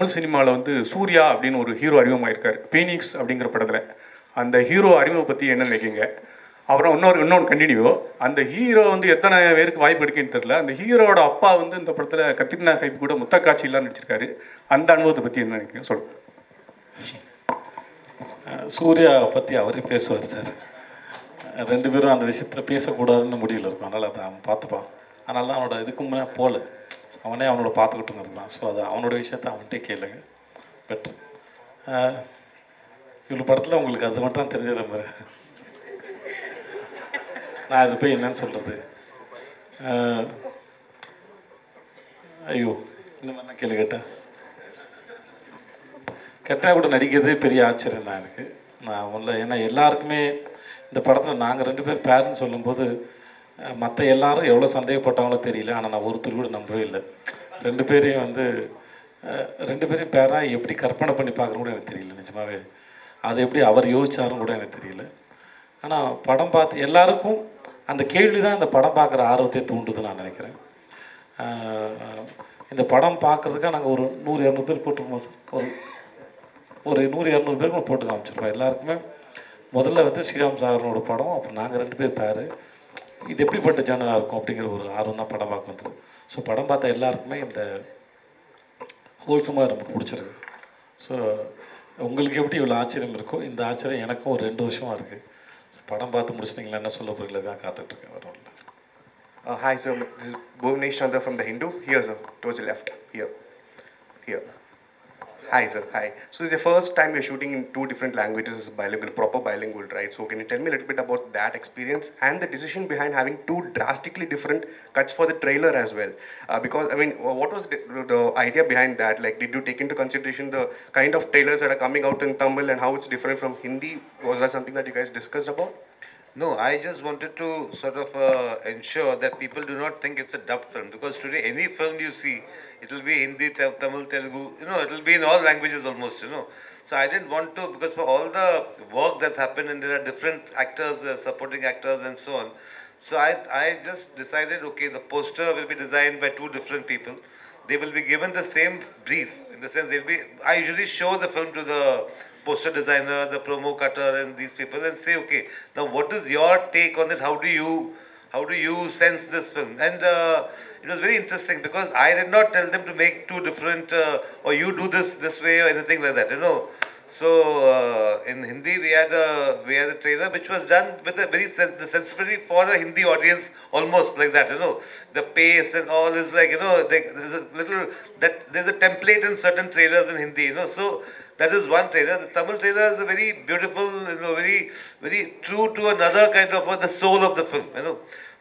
தமிழ் சினிமாவில் வந்து சூர்யா அப்படின்னு ஒரு ஹீரோ அறிமுகமாயிருக்கார் பீனிக்ஸ் அப்படிங்கிற படத்தில். அந்த ஹீரோ அறிமுகம் பற்றி என்ன நினைக்கிங்க? அப்புறம் இன்னொன்று கண்டினியூ, அந்த ஹீரோ வந்து எத்தனை பேருக்கு வாய்ப்பு எடுக்குன்னு தெரில. அந்த ஹீரோட அப்பா வந்து இந்த படத்தில் கத்திரினா கைப் கூட முத்த காட்சியெல்லாம் நடிச்சிருக்காரு. அந்த அனுபவத்தை பற்றி என்ன நினைக்கிறீங்க சொல்லுங்கள். சூர்யா பற்றி அவரே பேசுவார் சார். ரெண்டு பேரும் அந்த விஷயத்தில் பேசக்கூடாதுன்னு முடிவில் இருக்கும். அதனால் அதை அவன் பார்த்துப்பான். அதனால தான் அவனோட இதுக்கு முன்னே போகல. அவனே அவனோட பார்த்துக்கிட்டுங்கிறது தான். ஸோ அது அவனோட விஷயத்த அவன்கிட்டே கேளுங்க பெட்ரு. இவ்வளோ படத்தில் உங்களுக்கு அது மட்டும் தான் தெரிஞ்சிட மாதிரி. நான் அது போய் என்னன்னு சொல்கிறது? ஐயோ, இந்த மாதிரி நான் கேள்வி கேட்டால் கூட நடிக்கிறதே பெரிய ஆச்சரியம் தான் எனக்கு. நான் உள்ள ஏன்னா எல்லாருக்குமே இந்த படத்தில் நாங்கள் ரெண்டு பேர் பேருன்னு சொல்லும்போது மற்ற எல்லாரும் எவ்வளோ சந்தேகப்பட்டாங்களோ தெரியல. ஆனால் நான் ஒருத்தர் கூட நம்பவே இல்லை. ரெண்டு பேரையும் பேராக எப்படி கற்பனை பண்ணி பார்க்குறோம் கூட எனக்கு தெரியல நிஜமாகவே. அது எப்படி அவர் யோசிச்சாரும் கூட எனக்கு தெரியல. ஆனால் படம் பார்த்து எல்லாருக்கும் அந்த கேள்வி தான் இந்த படம் பார்க்குற ஆர்வத்தை தூண்டுதுன்னு நான் நினைக்கிறேன். இந்த படம் பார்க்குறதுக்காக நாங்கள் ஒரு 100-200 பேர் போட்டிருக்கோம் சார். ஒரு 100-200 பேருக்கு போட்டு காமிச்சிருப்போம். எல்லாருக்குமே முதல்ல வந்து ஸ்ரீராம் சாகரனோட படம், அப்புறம் நாங்கள் ரெண்டு பேர் பேர் இது எப்படிப்பட்ட ஜேனலாக இருக்கும் அப்படிங்கிற ஒரு ஆர்வம் தான் படம் பார்க்க வந்தது. ஸோ படம் பார்த்தா எல்லாருக்குமே இந்த ஹோல்சமாக ரொம்ப பிடிச்சிருக்கு. ஸோ உங்களுக்கு எப்படி இவ்வளோ ஆச்சரியம் இருக்கோ இந்த ஆச்சரியம் எனக்கும் ஒரு 2 வருஷமாக இருக்குது. ஸோ படம் பார்த்து முடிச்சுட்டிங்களா என்ன சொல்ல போகிறீங்களா தான் காத்துட்ருக்கேன். வரும். Hi sir, this is Bhuvnesh Chandra from The Hindu. Here sir, towards your left. Here. Hi sir, hi. So this is the first time you're shooting in 2 different languages as bilingual, proper bilingual, right? So can you tell me a little bit about that experience and the decision behind having 2 drastically different cuts for the trailer as well? Because I mean, what was the idea behind that? Like, did you take into consideration the kind of trailers that are coming out in Tamil and how it's different from Hindi? Was that something that you guys discussed about? No, I just wanted to sort of ensure that people do not think it's a dubbed film, because today any film you see, it will be Hindi, Tamil, Telugu, it will be in all languages almost, So I didn't want to, because for all the work that's happened and there are different actors, supporting actors and so on. So I just decided, okay, the poster will be designed by 2 different people. They will be given the same brief, in the sense I usually show the film to the poster designer, the promo cutter and these people and say, okay, now what is your take on it? How do you sense this film? And it was very interesting because I did not tell them to make 2 different, or you do this way or anything like that, So in Hindi we had a trailer which was done with a very the sensibility for a Hindi audience, almost like that, The pace and all is like, there's a little there's a template in certain trailers in Hindi, So that is one trailer. The Tamil trailer is a very beautiful, very, very true to another kind of the soul of the film,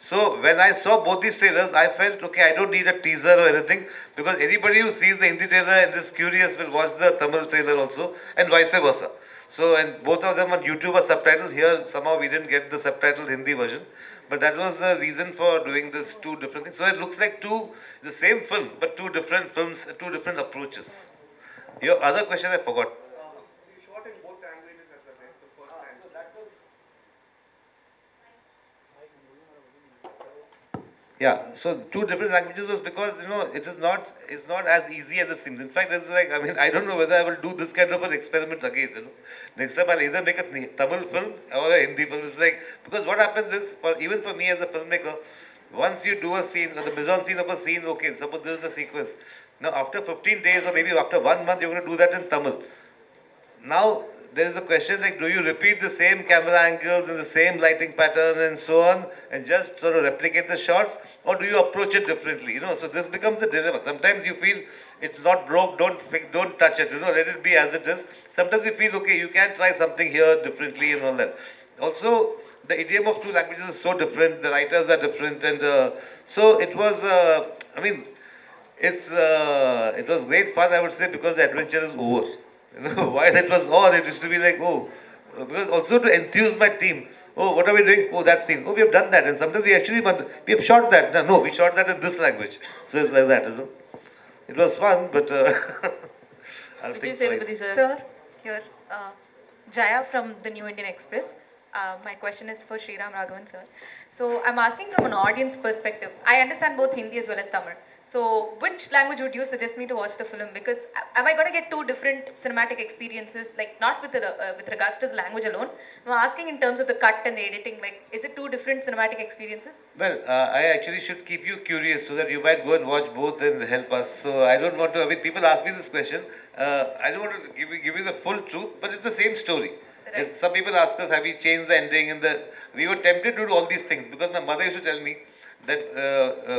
So when I saw both these trailers, I felt, okay, I don't need a teaser or anything, because anybody who sees the Hindi trailer and is curious will watch the Tamil trailer also, and vice versa. So, and both of them on YouTube are subtitled. Here, somehow we didn't get the subtitled Hindi version. But that was the reason for doing this 2 different things. So it looks like the same film, but 2 different films, 2 different approaches. Your other question I forgot. You shot in both languages as well, right? The first time. Yeah, so 2 different languages was because, it's not as easy as it seems. In fact, it's like, I don't know whether I will do this kind of an experiment again, Next time I'll either make a Tamil film or a Hindi film. It's like, because what happens is, even for me as a filmmaker, once you do a scene, the mise-en-scene of a scene, okay, suppose this is the sequence. Now, after 15 days or maybe after 1 month, you're going to do that in Tamil. Now, there is a question like, do you repeat the same camera angles and the same lighting pattern and so on, and just sort of replicate the shots, or do you approach it differently? So this becomes a dilemma. Sometimes you feel it's not broke, don't touch it, let it be as it is. Sometimes you feel, okay, you can try something here differently and all that. Also, the idiom of 2 languages is so different, the writers are different, and so it was, it was great fun, I would say, because the adventure is over. While it was on, it used to be like, because also to enthuse my team. Oh, what are we doing? Oh, that scene. Oh, we have done that. And sometimes we have shot that. No, we shot that in this language. So it's like that, It was fun, but I'll think twice. Sir, here, Jaya from the New Indian Express. My question is for Sriram Raghavan, sir. So I'm asking from an audience perspective. I understand both Hindi as well as Tamil. So, which language would you suggest me to watch the film? Because am I going to get two different cinematic experiences? Like, not with regards to the language alone. I'm asking in terms of the cut and the editing. Like, is it two different cinematic experiences? Well, I actually should keep you curious so that you might go and watch both and help us. So I don't want to. I mean, people ask me this question. I don't want to give you the full truth, but it's the same story. Right. Yes, some people ask us, have you changed the ending? And we were tempted to do all these things because my mother used to tell me that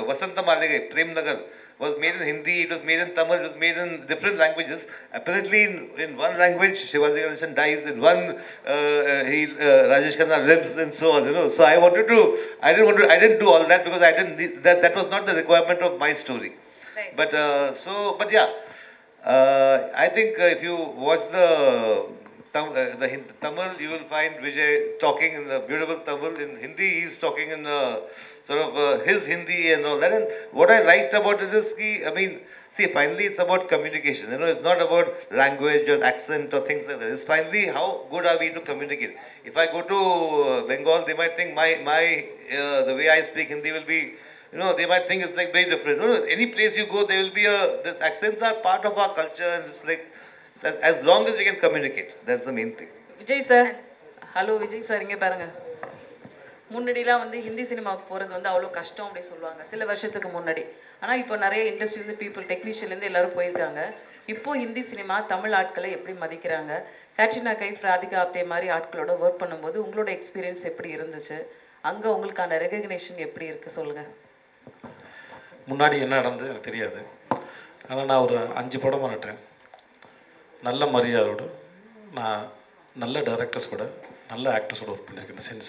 Vasanta Maligai, Prem Nagar, was made in Hindi, it was made in Tamil, it was made in different languages. Apparently, in one language, Shivaji Ganeshan dies, in one, Rajesh Khanna lives, and so on. You know, so I wanted to. I didn't do all that because I didn't. That was not the requirement of my story. Right. But yeah, I think if you watch the Tamil, you will find Vijay talking in the beautiful Tamil. In Hindi, he's talking in sort of his Hindi and all that. And what I liked about it is, I mean, see, finally it's about communication. You know, it's not about language or accent or things like that. It's finally how good are we to communicate. If I go to Bengal, they might think the way I speak Hindi will be, you know, they might think it's like very different. No, any place you go, there will be the accents are part of our culture, and it's like as long as we can communicate, that's the main thing. Vijay sir, hello Vijay sir, இங்கே பாருங்கள். முன்னாடிலாம் வந்து ஹிந்தி சினிமாவுக்கு போகிறது வந்து அவ்வளோ கஷ்டம் அப்படி சொல்லுவாங்க சில வருஷத்துக்கு முன்னாடி. ஆனால் இப்போ நிறைய இண்டஸ்ட்ரியிலேருந்து பீப்புள், டெக்னீஷியன்லேருந்து எல்லோரும் போயிருக்காங்க. இப்போது ஹிந்தி சினிமா தமிழ் ஆட்களை எப்படி மதிக்கிறாங்க? கேட்ரினா கைஃப், ராதிகா ஆப்தே மாதிரி ஆட்களோட ஒர்க் பண்ணும்போது உங்களோட எக்ஸ்பீரியன்ஸ் எப்படி இருந்துச்சு? அங்கே உங்களுக்கான ரெகக்னேஷன் எப்படி இருக்குது சொல்லுங்கள். முன்னாடி என்ன நடந்தது எனக்கு தெரியாது. ஆனால் நான் ஒரு 5 படம் பண்ணிட்டேன். நல்ல மரியாதையோடு நான் நல்ல டைரக்டர்ஸோட, நல்ல ஆக்டர்ஸோட ஒர்க் பண்ணியிருக்கேன். இந்த சென்ஸ்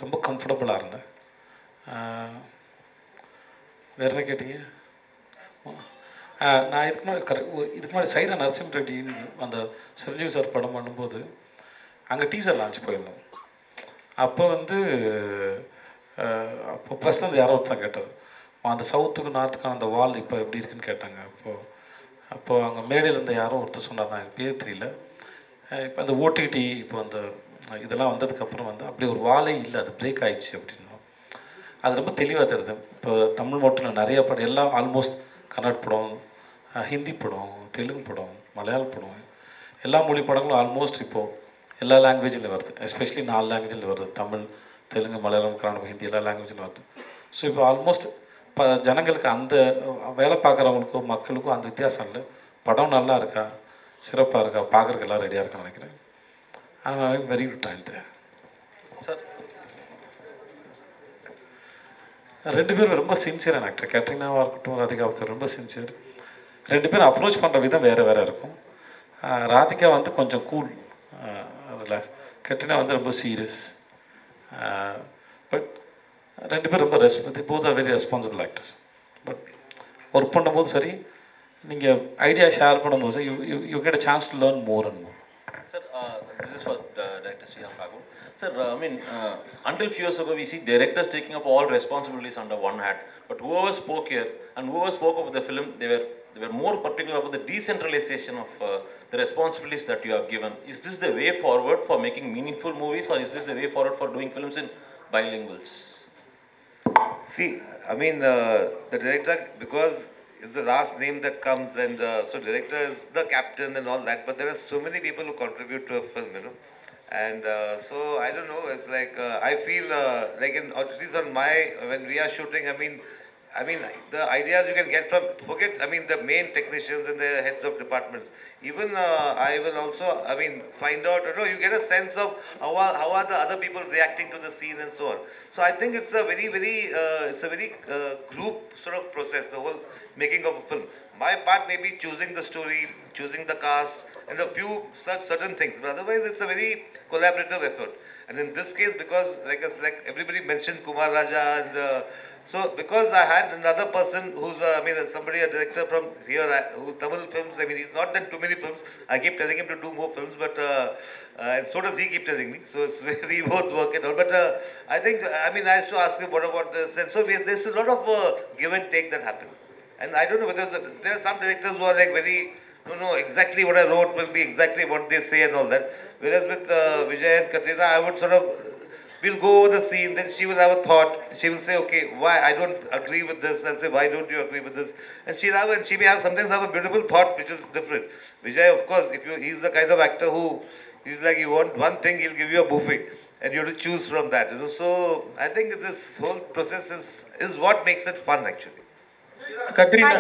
ரொம்ப கம்ஃபர்டபுளாக இருந்தேன். வேறு என்ன கேட்டீங்க? நான் இதுக்கு முன்னாடி சைரா நரசிம்ம ரெட்டின்னு அந்த சிரஞ்சீவி சார் படம் பண்ணும்போது அங்கே டீசர் லான்ச் போயிருந்தோம். அப்போ வந்து அப்போ பிரசாந்த் யாரோ ஒருத்தர் கேட்டார், அந்த சவுத்துக்கு நார்த்துக்கான அந்த வால் இப்போ எப்படி இருக்குன்னு கேட்டாங்க. அப்போது அங்கே மேடையில் இருந்த யாரும் ஒருத்தர் சொன்னார், நான் எனக்கு பேர் தெரியல. இப்போ அந்த ஓடிடி இப்போ அந்த இதெல்லாம் வந்ததுக்கப்புறம் வந்து அப்படி ஒரு வாலே இல்லை, அது பிரேக் ஆகிடுச்சு அப்படின்னா அது ரொம்ப தெளிவாக தெரியுது. இப்போ தமிழ் மட்டும் இல்லை, நிறைய படம் எல்லாம் ஆல்மோஸ்ட் கன்னட படம், ஹிந்தி படம், தெலுங்கு படம், மலையாள படம், எல்லா மொழி படங்களும் ஆல்மோஸ்ட் இப்போது எல்லா லாங்குவேஜில் வருது. எஸ்பெஷலி 4 லாங்குவேஜில் வருது. தமிழ், தெலுங்கு, மலையாளம், கன்னடம், ஹிந்தி எல்லா லாங்குவேஜில் வருது. ஸோ இப்போ ஆல்மோஸ்ட் ஜனங்களுக்கு அந்த வேலை பார்க்குறவங்களுக்கும் மக்களுக்கும் அந்த வித்தியாசம் இல்லை. படம் நல்லா இருக்கா, சிறப்பாக இருக்கா, பார்க்குறதுக்கு எல்லாம் ரெடியாக இருக்கான்னு நினைக்கிறேன். ஆனால் வெரி குட் டைம் சார். 2 பேரும் ரொம்ப சின்சியரான ஆக்டர். கேட்ரினாவாக இருக்கட்டும், ராதிகா ஆப்தே ரொம்ப சின்சியர். 2 பேரும் அப்ரோச் பண்ணுற விதம் வேறு இருக்கும். ராதிகா வந்து கொஞ்சம் கூல், ரிலாக்ஸ். கேட்ரினா வந்து ரொம்ப சீரியஸ். பட் 2 பேரும் ரொம்ப both are very responsible actors. But work பண்ணும்போது சரி, நீங்கள் ஐடியா ஷேர் பண்ணும்போது you get a chance to learn more and more. Sir, this is for Director Sriram Raghu. Sir, I mean, until few years ago, we see directors taking up all responsibilities under one hat. But whoever spoke here and whoever spoke about the film, they were more particular about the decentralization of the responsibilities that you have given. Is this the way forward for making meaningful movies, or is this the way forward for doing films in bilinguals? See, I mean, the director, because it's the last name that comes, and so director is the captain and all that, but there are so many people who contribute to a film, you know. And so, I don't know, it's like, I feel like at least on when we are shooting, I mean, the ideas you can get from, the main technicians and the heads of departments. Even I will also, find out, you know, you get a sense of how are the other people reacting to the scene and so on. So I think it's a very group sort of process, the whole making of a film. My part may be choosing the story, choosing the cast, and a few certain things. But otherwise, it's a very collaborative effort. And in this case, because like everybody mentioned Kumar Raja, and so because I had another person who's somebody, a director from here, who Tamil films. I mean, he's not done too many films. I keep telling him to do more films, but and so does he keep telling me. So it's we both work it out. But I think I used to ask him what about this, and so there's a lot of give and take that happen. And I don't know whether there are some directors who are like very, no, exactly what I wrote will be exactly what they say and all that. Whereas with Vijay and Katrina, I would sort of we'll go over the scene, then she will have a thought. She will say, okay, why I don't agree with this. I'll say, why don't you agree with this? And she may have sometimes have a beautiful thought which is different. Vijay, of course, he's the kind of actor who, he's like, you want one thing, he'll give you a buffet. And you have to choose from that, So I think this whole process is what makes it fun, actually. Katrina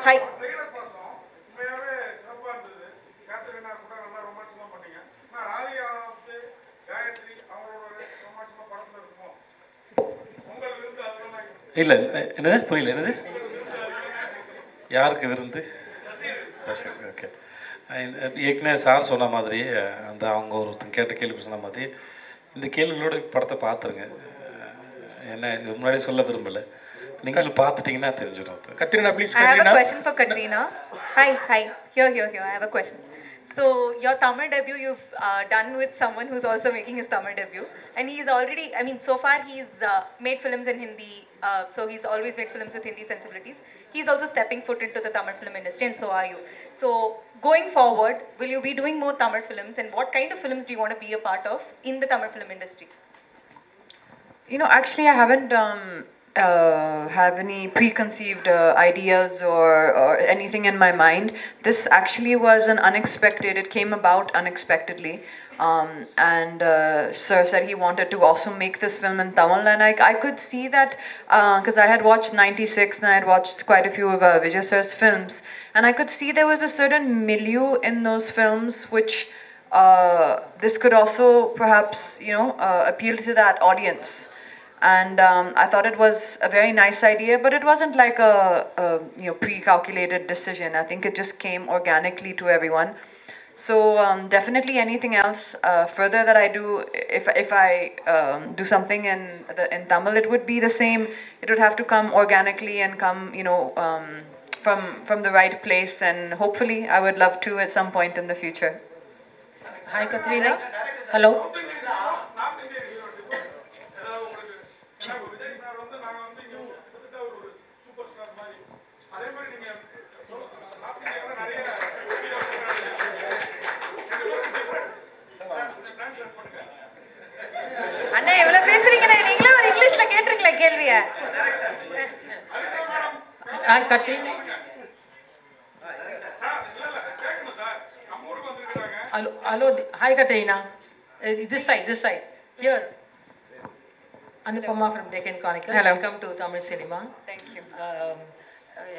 Hi. இல்லை என்னது புரியல என்னது யாருக்கு விருந்து okay ஏற்கனவே sir சொன்ன மாதிரி அந்த அவங்க ஒருத்தங்க கேட்ட கேள்வி சொன்ன மாதிரி இந்த கேள்விகளோட படத்தை பார்த்துருங்க என்ன இது முன்னாடி சொல்ல விரும்பலை நீங்களும் பார்த்துட்டிங்கன்னா தெரிஞ்சிடும் அது Katrina please I have a Katrina question for Katrina. Hi. Here. I have a question. So your Tamil debut you've done with someone who's also making his Tamil debut, and he's already, I mean, so far he's made films in Hindi. So he's always made films with Hindi sensibilities. He's also stepping foot into the Tamil film industry, and so are you. So going forward, will you be doing more Tamil films, and what kind of films do you want to be a part of in the Tamil film industry? Actually, I haven't have any preconceived ideas or anything in my mind. This actually was an unexpected, it came about unexpectedly. And Sir said he wanted to also make this film in Tamil, and I could see that because I had watched 96 and I had watched quite a few of Vijay Sir's films, and I could see there was a certain milieu in those films which this could also perhaps appeal to that audience. And I thought it was a very nice idea, but it wasn't like a pre-calculated decision. I think it just came organically to everyone. So definitely anything else further that I do, if I do something in Tamil, it would be the same. It would have to come organically and come from the right place, and hopefully I would love to at some point in the future. Hi, Katrina. Hello. அண்ணா எவ்வளவு பேசுறீங்கண்ணா, நீங்களும் ஒரு இங்கிலீஷ்ல கேட்டுருங்களேன் கேள்விய. Katrina. Hello. Hi, Katrina. This side. Here. Anupama from Deccan Chronicle. Hello. Welcome to Tamil cinema. Thank you.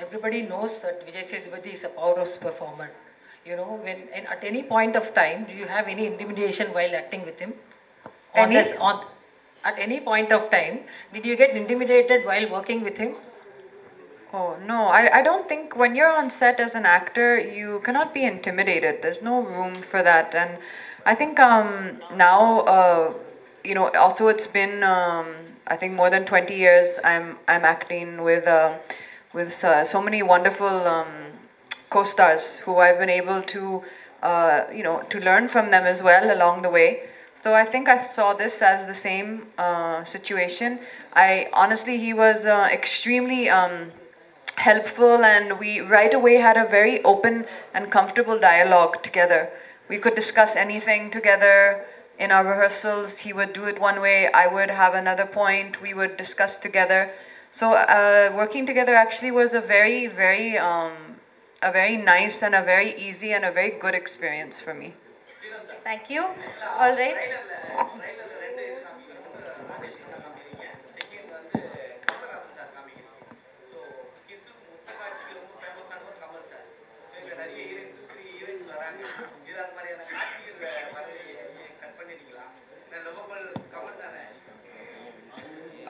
Everybody knows that Vijay Sethupathi is a powerhouse performer. At any point of time, do you have any intimidation while acting with him? At any point of time, did you get intimidated while working with him? Oh, no, I don't think when you're on set as an actor, you cannot be intimidated. There's no room for that. And I think now, also it's been, I think more than 20 years I'm acting with so many wonderful co-stars who I've been able to, to learn from them as well along the way. So I think I saw this as the same situation. Honestly, he was extremely helpful, and we right away had a very open and comfortable dialogue together. We could discuss anything together in our rehearsals. He would do it one way, I would have another point, we would discuss together. So working together actually was a very, very nice and a very easy and a very good experience for me. Thank you. All right.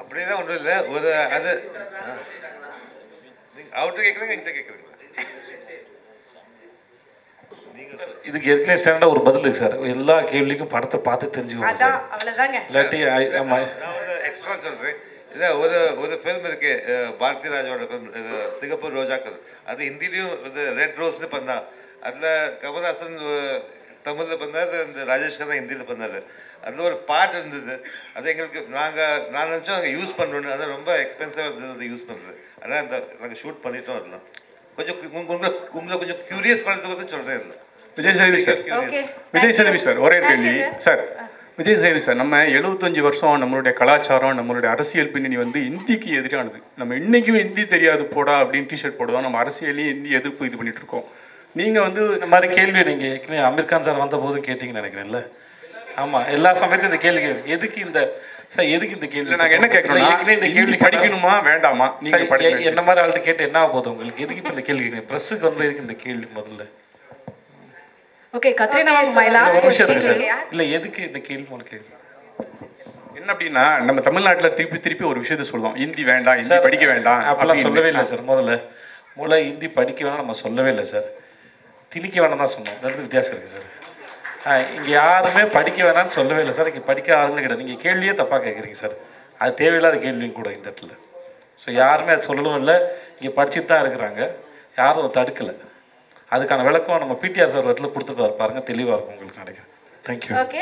அப்படின்னா ஒன்றும் இல்லை, ஒரு அது அவர்கிட்ட கேட்குறீங்க, என்கிட்ட கேட்குறீங்களா? இதுக்கு ஏற்கனவே ஸ்டாண்டர்டாக ஒரு பதில் இருக்கு சார். எல்லா கேள்விக்கும் படத்தை பார்த்து தெரிஞ்சுக்கோங்க சார். அவ்வளவுதாங்க. இல்லாட்டி நான் ஒரு எக்ஸ்ட்ரா சொல்கிறேன். இல்லை, ஒரு ஃபில்ம் இருக்கு, பாரதி ராஜாவோட ஃபில்ம், சிங்கப்பூர் ரோஜாக்கள். அது ஹிந்திலையும் இது ரெட் ரோஸ்னு பண்ணா. அதில் கமல்ஹாசன் தமிழில் பண்ணார், இந்த ராஜேஷ் கண்ணா ஹிந்தியில் பண்ணார். அதில் ஒரு பாட்டு இருந்தது, அது எங்களுக்கு நான் நினச்சோம் நாங்கள் யூஸ் பண்ணணுன்னு. அதான் ரொம்ப எக்ஸ்பென்சிவாக இருந்தது அதை யூஸ் பண்ணுறது. ஆனால் நாங்கள் ஷூட் பண்ணிட்டோம். அதெல்லாம் கொஞ்சம் உங்களை கொஞ்சம் க்யூரியஸ் பண்ணுறதுக்கு வந்து சொல்கிறேன். இல்லை விஜய் சேதுபதி சார், ஒரே கேள்வி சார். விஜய் சேவி சார், நம்ம 75 வருஷம் நம்மளுடைய கலாச்சாரம், நம்மளுடைய அரசியல் பின்னணி வந்து இந்திக்கு எதிரானது. நம்ம இன்றைக்கும் ஹிந்தி தெரியாது போடா அப்படின்னு டிஷர்ட் போடுவோம். நம்ம அரசியலையும் ஹிந்தி எதிர்ப்பு இது பண்ணிட்டு இருக்கோம். நீங்கள் வந்து இந்த மாதிரி கேள்வி நீங்கள் ஏற்கனவே அமீர் கான் சார் வந்த போது கேட்டிங்கன்னு நினைக்கிறேன்ல. ஆமாம், எல்லா சமயத்தையும் இந்த கேள்வி எதுக்கு இந்த சார் எதுக்கு இந்த கேள்வி நாங்கள் என்ன கேட்குறோம், ஏற்கனவே இந்த கேள்வி படிக்கணுமா வேண்டாமா, நீங்கள் படிக்க என்ன மாதிரி ஆள்கிட்ட கேட்டு என்ன ஆக போகுது உங்களுக்கு? எதுக்கு இப்போ இந்த கேள்வி கேட்குறீங்க? ப்ரெஸ்ஸுக்கு வந்து எதுக்கு இந்த கேள்வி முதல்ல? Okay, Katrina, my last question. இல்லை எதுக்கு இந்த கேள்வி உங்களுக்கு என்ன அப்படின்னா, நம்ம தமிழ்நாட்டில் திருப்பி ஒரு விஷயத்த சொல்லுவோம், ஹிந்தி வேண்டாம், ஹிந்தி படிக்க வேண்டாம் அப்பெல்லாம் சொல்லவே இல்லை சார். முதல்ல ஹிந்தி படிக்க வேணாம் நம்ம சொல்லவே இல்லை சார். திணிக்க வேணாம் தான் சொன்னோம். ரெண்டு வித்தியாசம் இருக்குது சார். இங்கே யாருமே படிக்க வேணாம்னு சொல்லவே இல்லை சார். இங்கே படிக்க ஆளுங்க கிடையாது. நீங்கள் கேள்வியே தப்பாக கேட்குறீங்க சார். அது தேவையில்லாத கேள்வியும் கூட இந்த இடத்துல. ஸோ யாருமே அது சொல்லவும் இல்லை. இங்கே படிச்சுட்டு தான் இருக்கிறாங்க, யாரும் தடுக்கலை. அதுக்கான விளக்கம் நம்ம பிடிஆர் சார் இடத்துல கொடுத்துட்டு பாருங்க, தெளிவாக இருக்கும் உங்களுக்கு நினைக்கிறேன். தேங்க்யூ. Okay.